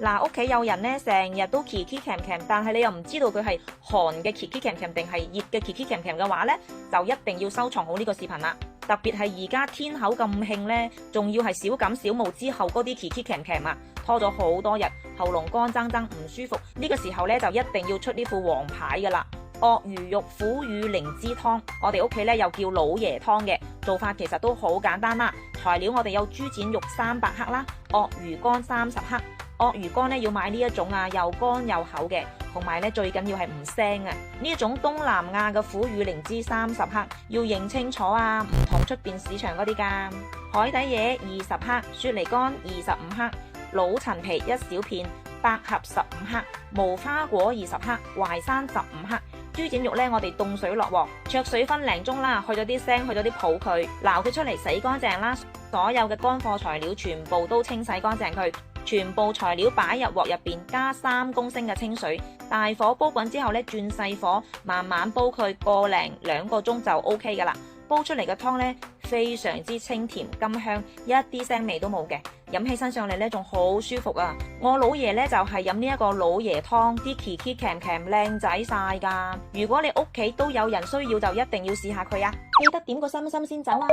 嗱，屋企有人咧成日都奇奇鉗鉗，但係你又唔知道佢係寒嘅奇奇鉗鉗定係熱嘅奇奇鉗鉗嘅話咧，就一定要收藏好呢個視頻啦。特別係而家天口咁興咧，仲要係小感小冒之後嗰啲奇奇鉗鉗啊，拖咗好多日，喉嚨乾爭爭唔舒服，呢個時候咧就一定要出呢副王牌噶啦。鱷魚肉腐乳靈芝湯，我哋屋企咧又叫老爺湯嘅，做法其實都好簡單啦。材料我哋有豬展肉300克啦，鱷魚乾30克。鱷魚乾咧要買呢一種啊，又乾又厚嘅，同埋咧最緊要係唔腥啊！呢一種東南亞嘅腐乳靈芝30克，要認清楚啊，唔同出邊市場嗰啲噶。海底椰20克，雪梨乾25克，老陳皮1小片，百合15克，無花果20克，淮山15克。豬展肉咧，我哋凍水落鑊，焯水分零鐘啦，去咗啲腥，去咗啲泡佢，撈佢出嚟洗乾淨啦。所有嘅乾貨材料全部都清洗乾淨佢，全部材料擺入鑊入邊，加3公升嘅清水，大火煲滾之後咧，轉細火慢慢煲佢個零2個鐘就 OK 噶啦。煲出嚟嘅湯咧非常之清甜甘香，一啲腥味都冇嘅，飲起身上嚟咧仲好舒服啊！我老爺咧就係飲呢一個老爺湯，啲奇奇鉗鉗靚仔晒噶。如果你屋企都有人需要，就一定要試下佢啊！記得點個心心先走啊！